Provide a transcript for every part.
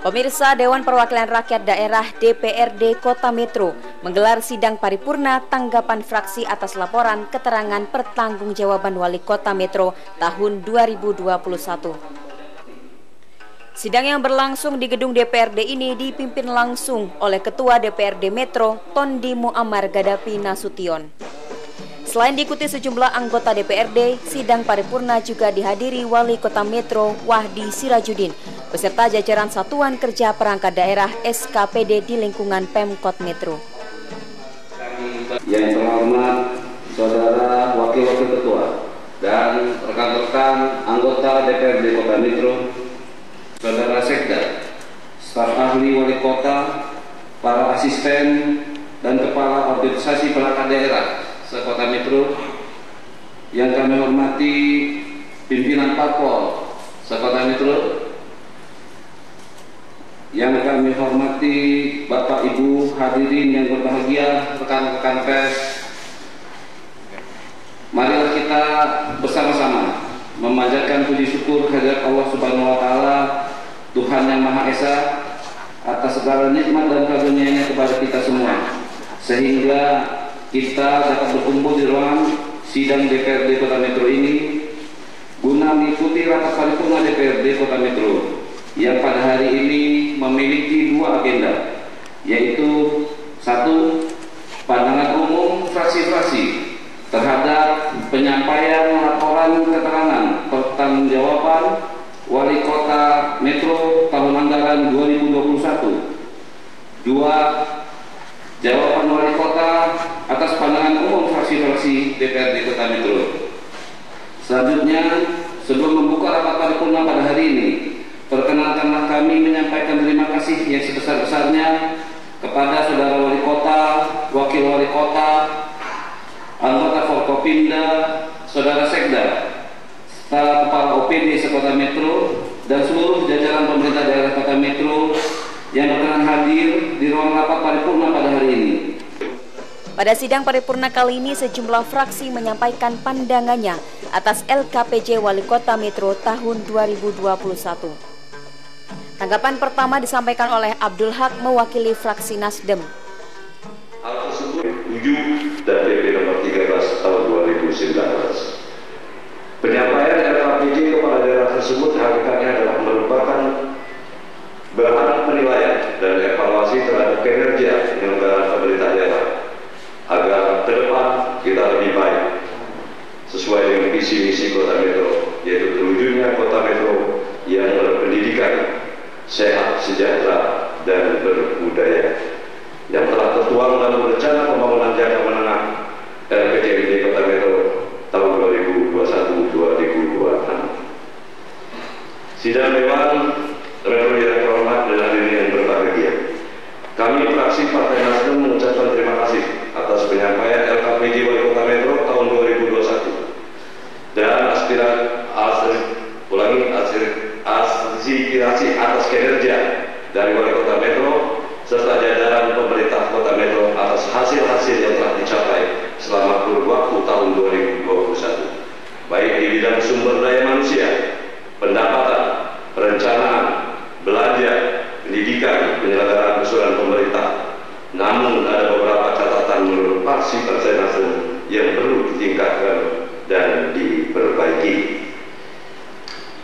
Pemirsa, Dewan Perwakilan Rakyat Daerah DPRD Kota Metro menggelar sidang paripurna tanggapan fraksi atas laporan keterangan pertanggungjawaban Wali Kota Metro tahun 2021. Sidang yang berlangsung di gedung DPRD ini dipimpin langsung oleh Ketua DPRD Metro Tondi Muammar Gaddafi Nasution. Selain diikuti sejumlah anggota DPRD, sidang paripurna juga dihadiri Wali Kota Metro Wahdi Sirajudin beserta jajaran Satuan Kerja Perangkat Daerah SKPD di lingkungan Pemkot Metro. Yang terhormat Saudara Wakil-Wakil Ketua dan rekan-rekan anggota DPRD Kota Metro, Saudara Sekda, staf ahli Wali Kota, para asisten dan kepala organisasi perangkat daerah se-Kota Metro, yang kami hormati pimpinan parpol se-Kota Metro, yang kami hormati Bapak Ibu hadirin yang berbahagia, rekan-rekan pers. Marilah kita bersama-sama memanjatkan puji syukur kehadirat Allah Subhanahu wa Ta'ala, Tuhan yang Maha Esa, atas segala nikmat dan karunia-Nya kepada kita semua, sehingga kita dapat berkumpul di ruang sidang DPRD Kota Metro ini guna mengikuti rapat paripurna DPRD Kota Metro yang pada hari ini memiliki dua agenda, yaitu satu, pandangan umum fraksi-fraksi terhadap penyampaian laporan keterangan pertanggungjawaban Wali Kota Metro tahun anggaran 2021. Dua, jawaban Wali Kota atas pandangan umum fraksi-fraksi DPRD Kota Metro. Selanjutnya, sebelum membuka rapat paripurna pada hari ini, perkenankanlah kami menyampaikan terima kasih yang sebesar-besarnya kepada Saudara Wali Kota, Wakil Wali Kota, anggota Forkopimda, Saudara Sekda, staf kepala OPD se-Kota Metro, dan seluruh jajaran pemerintah daerah Kota Metro yang berkenan hadir di ruang rapat paripurna pada hari ini. Pada sidang paripurna kali ini, sejumlah fraksi menyampaikan pandangannya atas LKPJ Wali Kota Metro tahun 2021. Tanggapan pertama disampaikan oleh Abdul Haq mewakili fraksi Nasdem. Hal tersebut 7 dan PP nomor 13 tahun 2019. Penyampaian LKPJ kepada daerah tersebut hakikatnya adalah merupakan bahan penilaian dan evaluasi terhadap kinerja penyelenggaraan pemerintah daerah agar ke depan kita lebih baik sesuai dengan visi misi Kota Metro, yaitu terwujudnya Kota Metro yang berpendidikan, sehat, sejahtera, dan berbudaya, yang telah tertuang dalam rencana pembangunan jangka menengah RPJMD Kota Metro tahun 2021-2026. Sidang Dewan Metro yang terhormat dan hadirin yang berbahagia, kami fraksi Partai Nasdem mengucapkan terima kasih atas penyampaian LKPJ Wali Kota Metro tahun 2021 dan aspirasi atas kinerja dari Wali Kota Metro serta jajaran pemerintah Kota Metro atas hasil-hasil yang telah dicapai selama kurun waktu tahun 2021, baik di bidang sumber daya manusia, pendapatan, perencanaan, belanja, pendidikan, penyelenggaraan usulan pemerintah. Namun ada beberapa catatan menurut fraksi Partai Nasdem yang perlu ditingkatkan dan diperbaiki.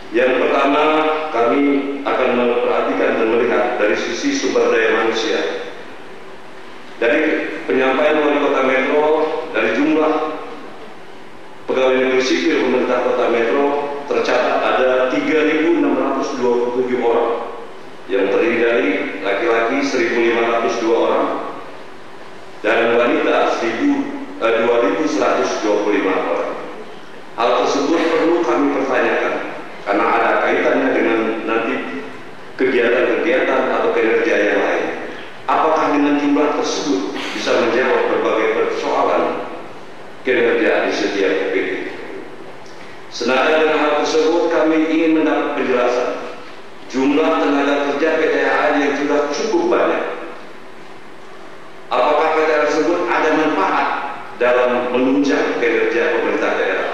Yang pertama, kami akan memperhatikan dan melihat dari sisi sumber daya manusia. Dari penyampaian Wali Kota Metro, dari jumlah pegawai negeri sipil pemerintah Kota Metro tercatat ada 3.627 orang, yang terdiri dari laki-laki 1.502 orang dan wanita 2.125 orang. Hal tersebut perlu kami pertanyakan karena ada kaitannya dengan nanti kegiatan-kegiatan atau kinerja yang lain. Apakah dengan jumlah tersebut bisa menjawab berbagai persoalan kinerja di setiap OPD? Senada dengan hal tersebut, kami ingin mendapat penjelasan jumlah tenaga kerja PTHN yang sudah cukup banyak. Apakah PTHN tersebut ada manfaat dalam menunjang kinerja pemerintah daerah?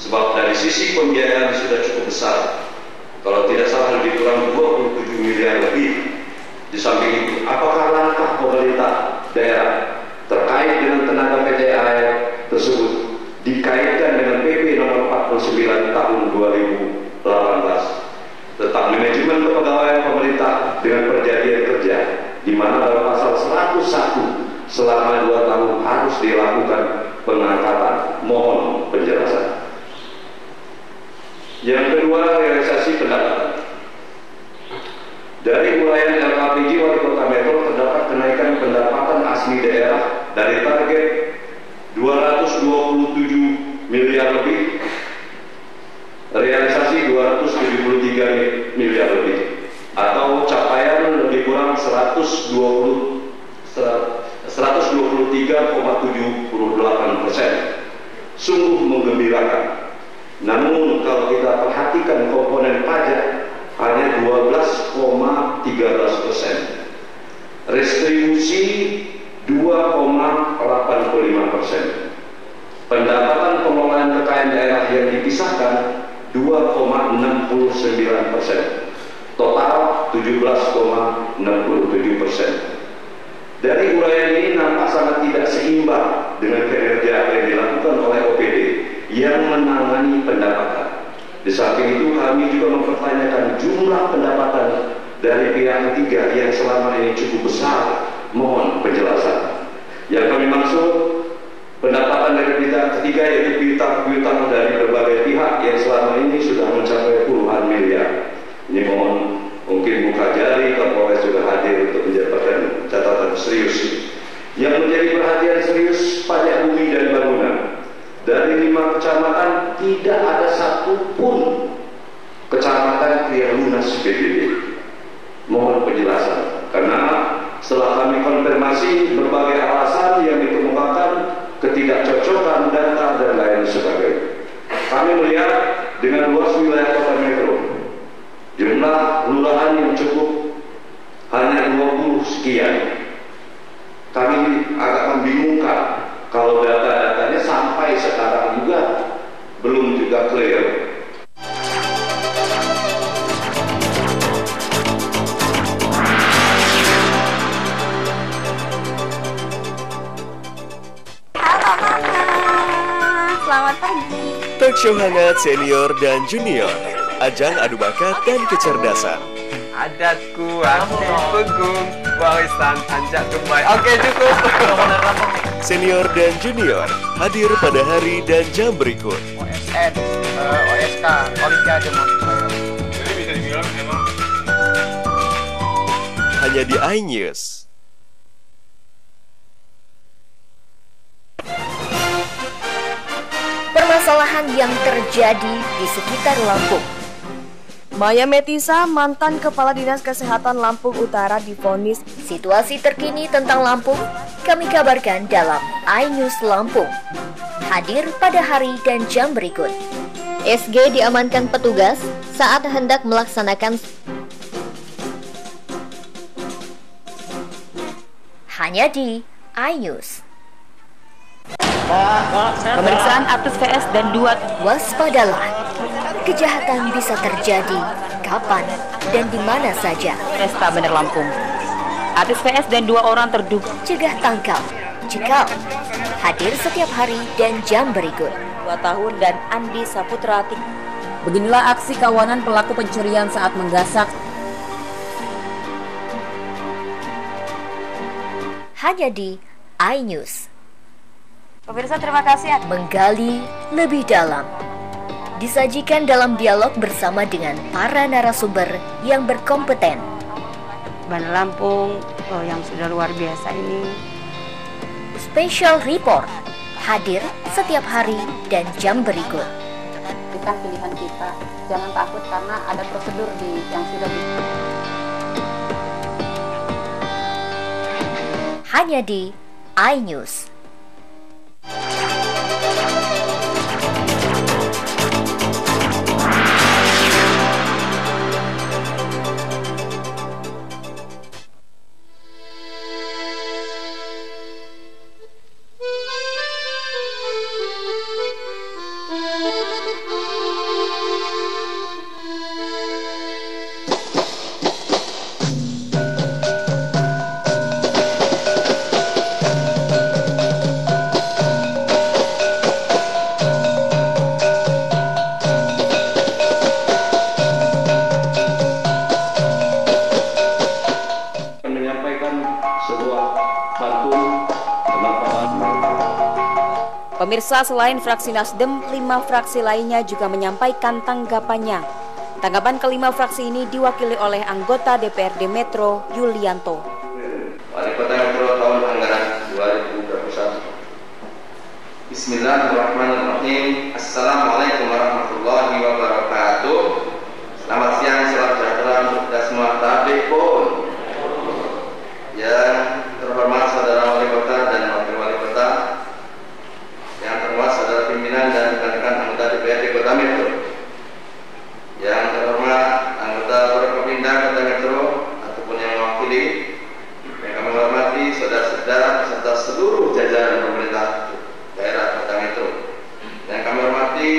Sebab dari sisi pembiayaan sudah cukup besar. Kalau tidak salah lebih kurang 27 Dari uraian LKPJ Wali Kota Metro terdapat kenaikan pendapatan asli daerah dari target 227 miliar lebih, realisasi 273 miliar lebih, atau capaian lebih kurang 123,78%. Sungguh menggembirakan. Namun kalau kita perhatikan komponen pajak hanya 12,13%, restribusi 2,85%, pendapatan pengelolaan kekayaan daerah yang dipisahkan 2,69%, total 17,67%. Dari uraian ini nampak sangat tidak seimbang dengan kinerja yang dilakukan oleh OPD yang menangani pendapatan. Di samping itu kami juga mempertanyakan jumlah pendapatan dari pihak ketiga yang selama ini cukup besar. Mohon penjelasan. Yang kami maksud pendapatan dari pihak ketiga yaitu piutang dari berbagai pihak yang selama ini sudah mencapai puluhan miliar. Ini mohon mungkin buka jari Kapolres juga hadir untuk menjadikan catatan serius. Yang menjadi perhatian serius pajak bumi dan bangunan. Dari 5 kecamatan tidak ada satupun kecamatan yang lunas PBB. Mohon penjelasan, karena setelah kami konfirmasi berbagai alasan yang dikemukakan, ketidakcocokan data dan lain sebagainya. Kami melihat dengan luas wilayah Kota Metro, jumlah kelurahan yang cukup hanya 20 sekian. Kami agak membingungkan kalau data-datanya sampai sekarang juga belum juga clear. Halo Mama, selamat pagi. Talk show hangat senior dan junior, ajang adu bakat dan kecerdasan. Adatku, aku pegung, warisan anjak kembali. Oke, cukup. Senior dan junior hadir pada hari dan jam berikut. OSN, OSK, Olimpiade Motor. Jadi bisa dibilang memang Hanya di iNews. Permasalahan yang terjadi di sekitar Lampung. Maya Metisa, mantan Kepala Dinas Kesehatan Lampung Utara, divonis. Situasi terkini tentang Lampung kami kabarkan dalam iNews Lampung. Hadir pada hari dan jam berikut. SG diamankan petugas saat hendak melaksanakan hanya di iNews. Pemeriksaan artis VS dan 2. Waspadalah, kejahatan bisa terjadi kapan dan di mana saja. Pesta Bener Lampung. Artis VS dan 2 orang terduga. Cegah tangkal, cekal. Hadir setiap hari dan jam berikut. 2 tahun dan Andi Saputra. Beginilah aksi kawanan pelaku pencurian saat menggasak. Hanya di iNews. Pemirsa, terima kasih. Menggali lebih dalam. Disajikan dalam dialog bersama dengan para narasumber yang berkompeten. Bener Lampung yang sudah luar biasa ini. Special Report hadir setiap hari dan jam berikut. Bukan pilihan kita, jangan takut karena ada prosedur yang sudah hanya di iNews. Pemirsa, selain fraksi Nasdem, 5 fraksi lainnya juga menyampaikan tanggapannya Tanggapan kelima fraksi ini diwakili oleh anggota DPRD Metro Yulianto. Wali Kota Metro tahun anggaran 2021. Bismillahirrahmanirrahim. Assalamualaikum warahmatullahi wabarakatuh. Selamat siang, salam sejahtera untuk kita semua. Tablik pun. Yang terhormat saudara wali kota dan wakil wali kota, yang terhormat saudara pimpinan dan rekan-rekan anggota DPRD Kota Metro, yang terhormat anggota Forkopimda Kota Metro ataupun yang mewakili, yang kami hormati saudara-saudara serta seluruh jajaran pemerintah daerah Kota Metro, yang kami hormati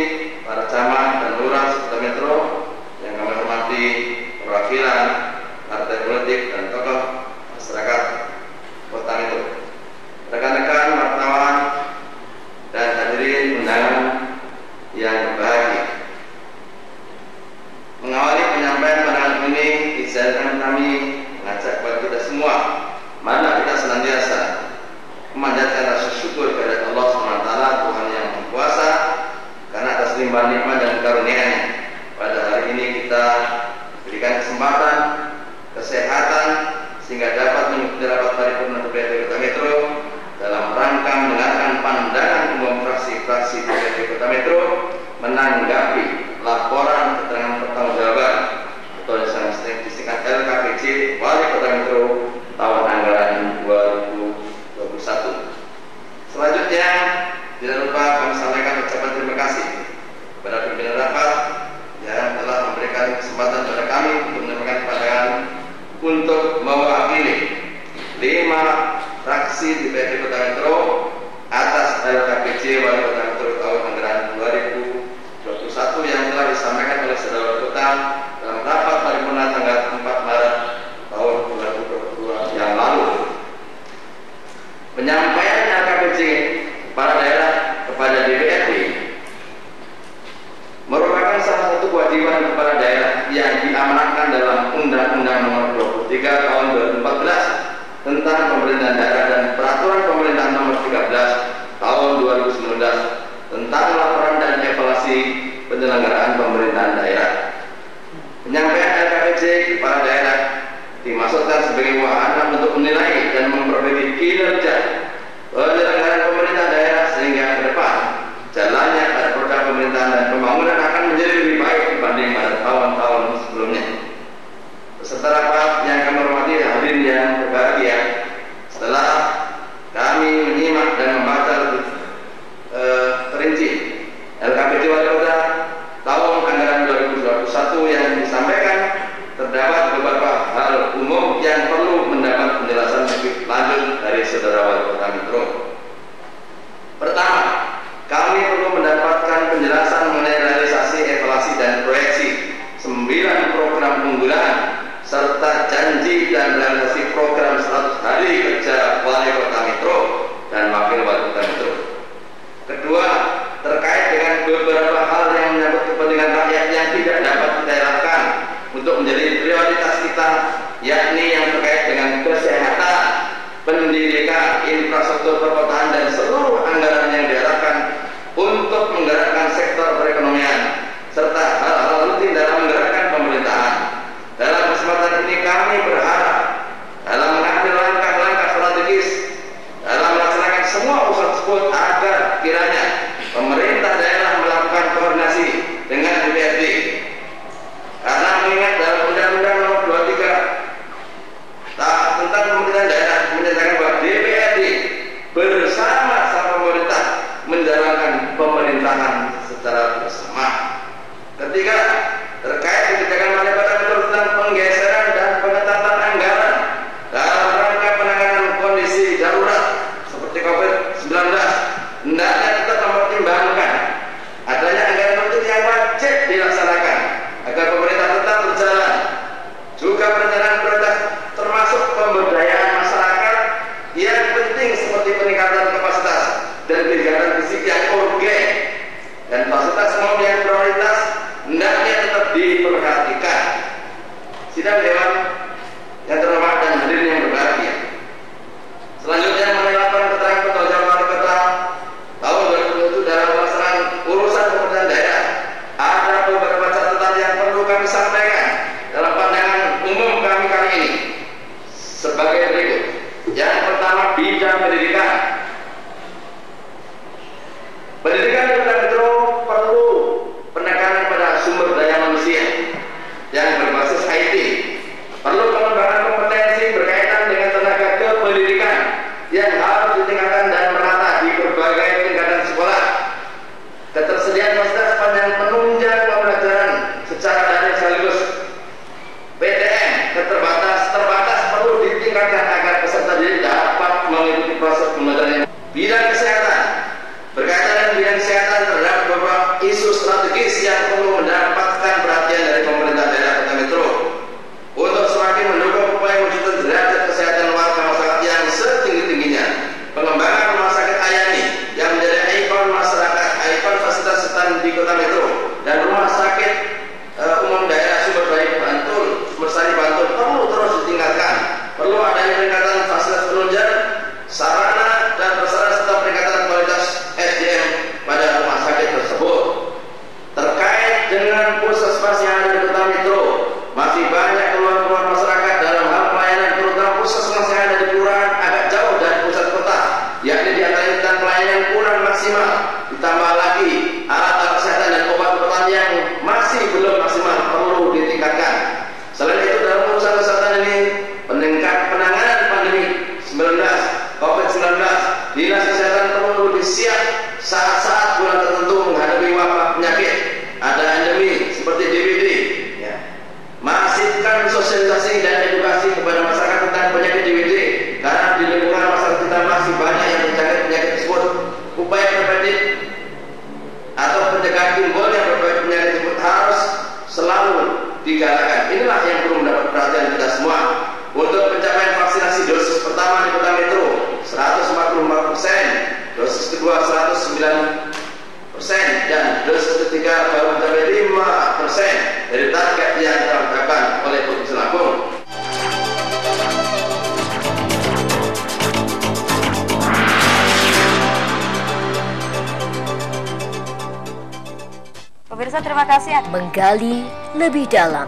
Pemirsa, terima kasih. Menggali lebih dalam.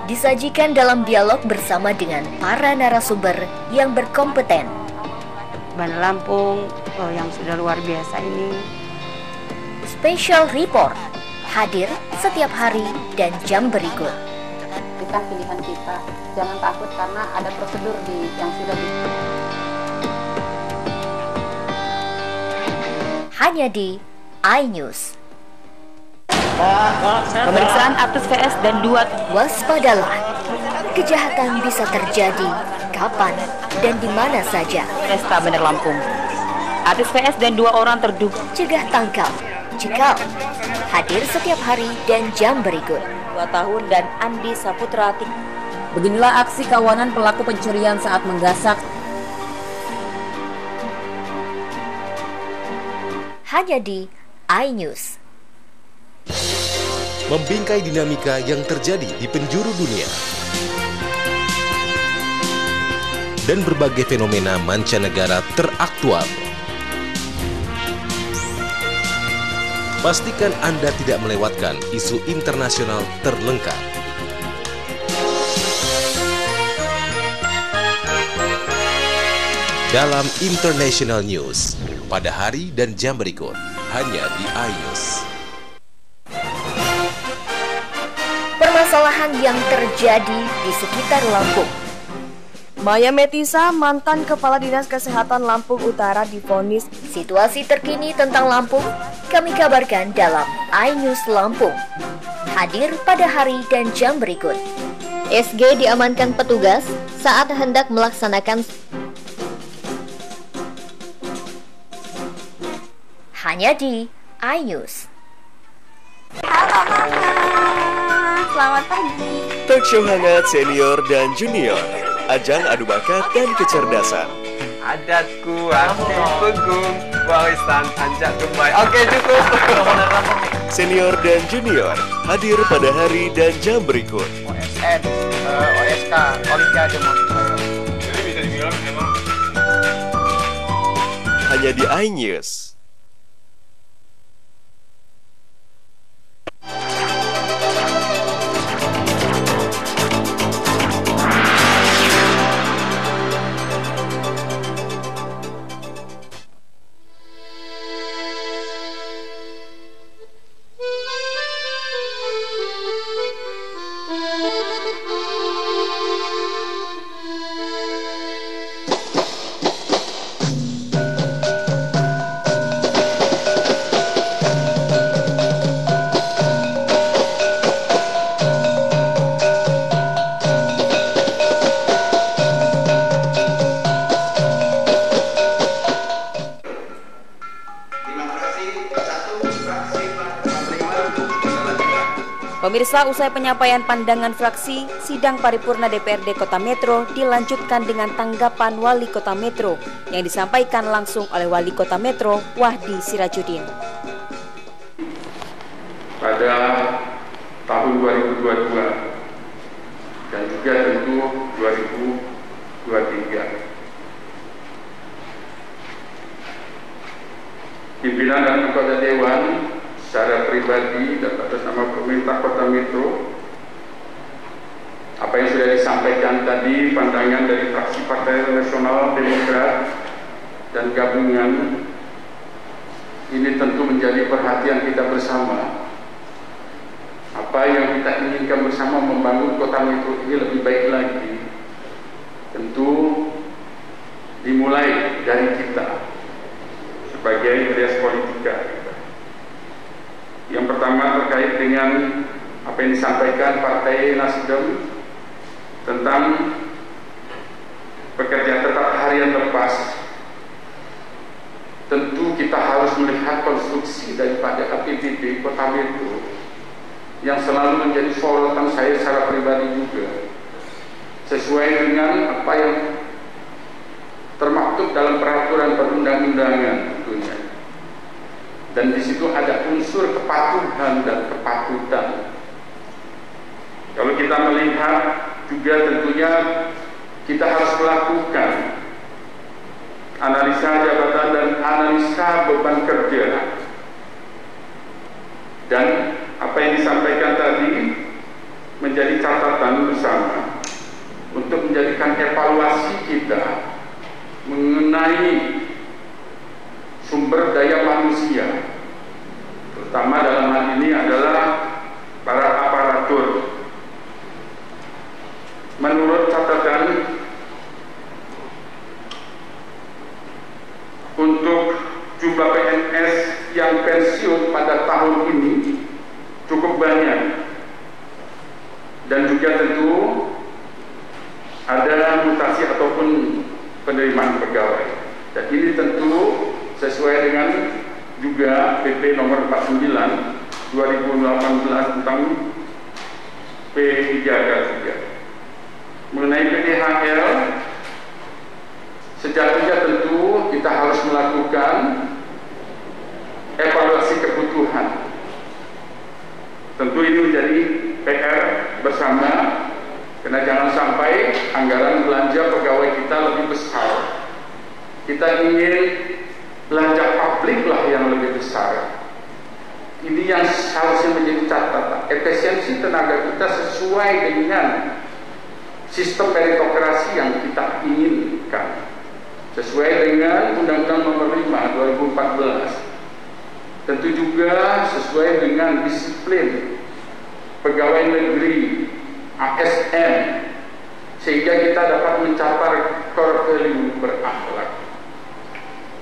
Disajikan dalam dialog bersama dengan para narasumber yang berkompeten. Bandar Lampung yang sudah luar biasa ini. Special Report hadir setiap hari dan jam berikut. Berikan pilihan kita, jangan takut karena ada prosedur yang sudah hanya di iNews. Pemeriksaan artis VS dan 2. Waspadalah, kejahatan bisa terjadi kapan dan di mana saja. Pesta Bandar Lampung. Artis VS dan 2 orang terduga. Cegah tangkap, cekal. Hadir setiap hari dan jam berikut. 2 tahun dan Andi Saputra. Beginilah aksi kawanan pelaku pencurian saat menggasak. Hanya di iNews. Membingkai dinamika yang terjadi di penjuru dunia dan berbagai fenomena mancanegara teraktual. Pastikan Anda tidak melewatkan isu internasional terlengkap. Dalam International News, pada hari dan jam berikut, hanya di iNews. Permasalahan yang terjadi di sekitar Lampung. Maya Metisa, mantan Kepala Dinas Kesehatan Lampung Utara, divonis. Situasi terkini tentang Lampung kami kabarkan dalam iNews Lampung. Hadir pada hari dan jam berikut. SG diamankan petugas saat hendak melaksanakan. Hanya di iNews. Halo Mama, selamat pagi. Talk show hangat senior dan junior. Ajang adu bakat dan kecerdasan. Adatku anti pegung, warisan anjak kembali. Oke, cukup. Senior dan junior hadir pada hari dan jam berikut. OSN, OSK, Olimpiade Motor. Jadi bisa dibilang memang hanya di iNews. Pemirsa, usai penyampaian pandangan fraksi, sidang paripurna DPRD Kota Metro dilanjutkan dengan tanggapan Wali Kota Metro yang disampaikan langsung oleh Wali Kota Metro, Wahdi Sirajudin. Pada tahun 2022 dan juga tentu 2023. Pimpinan dan anggota Dewan secara pribadi dan atas nama pemerintah Kota Metro, apa yang sudah disampaikan tadi, pandangan dari fraksi Partai Nasional Demokrat dan gabungan, ini tentu menjadi perhatian kita bersama. Apa yang kita inginkan bersama membangun Kota Metro ini lebih baik lagi, tentu dimulai dari kita sebagai rias politika. Yang pertama terkait dengan apa yang disampaikan Partai Nasdem tentang pekerja tetap harian lepas. Tentu kita harus melihat konstruksi daripada APBD Kota Metro yang selalu menjadi sorotan saya secara pribadi juga, sesuai dengan apa yang termaktub dalam peraturan perundang-undangan tentunya. Dan di situ ada unsur kepatuhan dan kepatutan. Kalau kita melihat juga tentunya kita harus melakukan analisa jabatan dan analisa beban kerja. Dan apa disampaikan tadi menjadi catatan bersama untuk menjadikan evaluasi kita mengenai sumber daya manusia, terutama dalam hal ini adalah para aparatur. Menurut catatan, untuk jumlah PNS yang pensiun pada tahun ini cukup banyak, dan juga tentu ada mutasi ataupun penerimaan pegawai. Dan ini tentu sesuai dengan juga PP nomor 49 2018 tentang P3K juga. Mengenai PDHL, sejatinya tentu kita harus melakukan evaluasi kebutuhan. Tentu ini menjadi PR bersama, karena jangan sampai anggaran belanja pegawai kita lebih besar. Kita ingin belanja publik lah yang lebih besar. Ini yang harusnya menjadi catatan. Efisiensi tenaga kita sesuai dengan sistem meritokrasi yang kita inginkan, sesuai dengan Undang-Undang Nomor 5 2014. Tentu juga sesuai dengan disiplin pegawai negeri ASN, sehingga kita dapat mencapai core value berakhlak,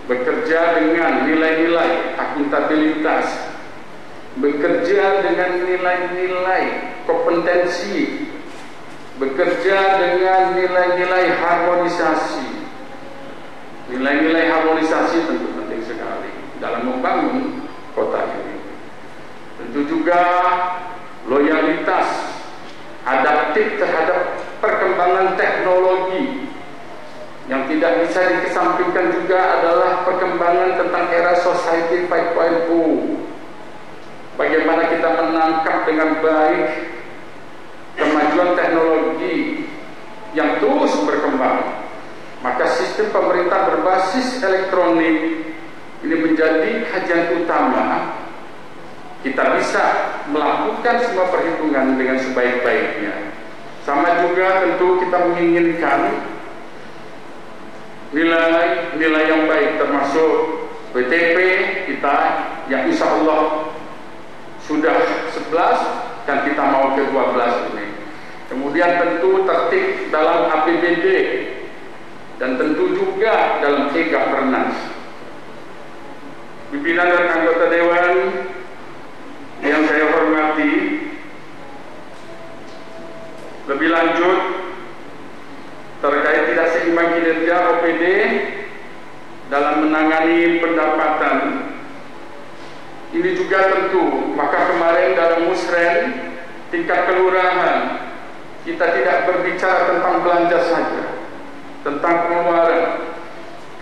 bekerja dengan nilai-nilai akuntabilitas, bekerja dengan nilai-nilai kompetensi, bekerja dengan nilai-nilai harmonisasi. Nilai-nilai harmonisasi tentu penting sekali dalam membangun kota ini. Tentu juga loyalitas, adaptif terhadap perkembangan teknologi. Yang tidak bisa dikesampingkan juga adalah perkembangan tentang era Society 5.0. Bagaimana kita menangkap dengan baik kemajuan teknologi yang terus berkembang. Maka sistem pemerintah berbasis elektronik ini menjadi kajian utama. Kita bisa melakukan semua perhitungan dengan sebaik-baiknya. Sama juga tentu kita menginginkan nilai-nilai yang baik, termasuk BTP kita yang insya Allah sudah 11 dan kita mau ke 12 ini. Kemudian tentu tertib dalam APBD dan tentu juga dalam e-governance. Pimpinan dan anggota Dewan yang saya hormati, lebih lanjut terkait tidak seimbang kinerja OPD dalam menangani pendapatan, ini juga tentu, maka kemarin dalam musren tingkat kelurahan kita tidak berbicara tentang belanja saja, tentang pengeluaran,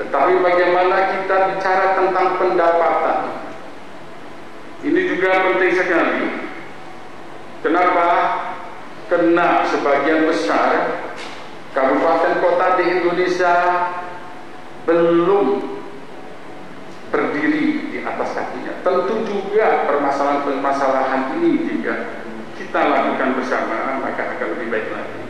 tetapi bagaimana kita bicara tentang pendapatan. Ini juga penting sekali. Kenapa? Karena sebagian besar kabupaten kota di Indonesia belum berdiri di atas kakinya. Tentu juga permasalahan-permasalahan ini jika kita lakukan bersama, maka akan lebih baik lagi.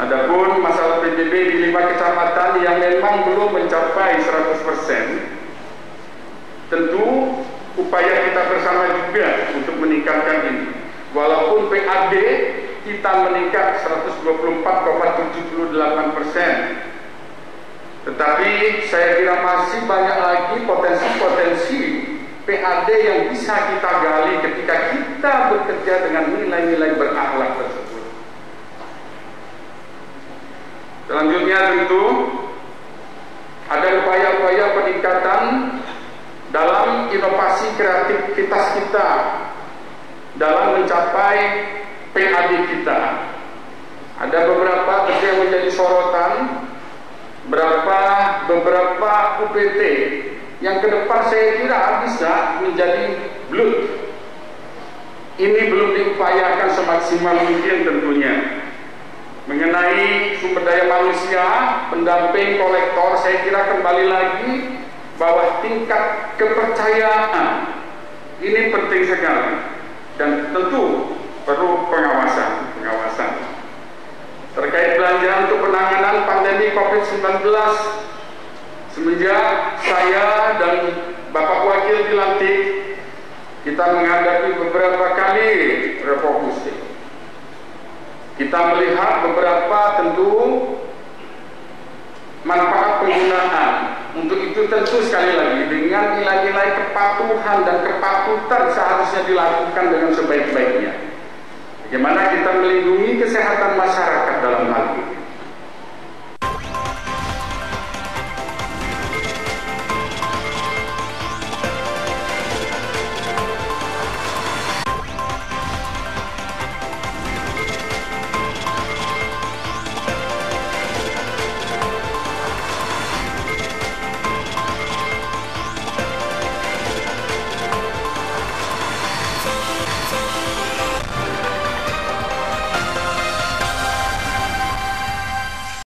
Adapun masalah PDB di 5 kecamatan yang memang belum mencapai 100%, tentu upaya kita bersama juga untuk meningkatkan ini. Walaupun PAD kita meningkat 124,78%, tetapi saya kira masih banyak lagi potensi-potensi PAD yang bisa kita gali ketika kita bekerja dengan nilai-nilai berakhlak tersebut. Selanjutnya tentu ada upaya-upaya peningkatan dalam inovasi kreativitas kita dalam mencapai PAD kita. Ada beberapa yang menjadi sorotan, beberapa UPT yang ke depan saya kira bisa menjadi BLUT. Ini belum diupayakan semaksimal mungkin tentunya. Mengenai sumber daya manusia, pendamping kolektor, saya kira kembali lagi bahwa tingkat kepercayaan ini penting sekali. dan tentu perlu pengawasan. Terkait belanja untuk penanganan pandemi COVID-19, semenjak saya dan Bapak Wakil dilantik, kita menghadapi beberapa kali refocusing. Kita melihat beberapa tentu manfaat penggunaan. Untuk itu tentu sekali lagi dengan nilai-nilai kepatuhan dan kepatutan seharusnya dilakukan dengan sebaik-baiknya. Bagaimana kita melindungi kesehatan masyarakat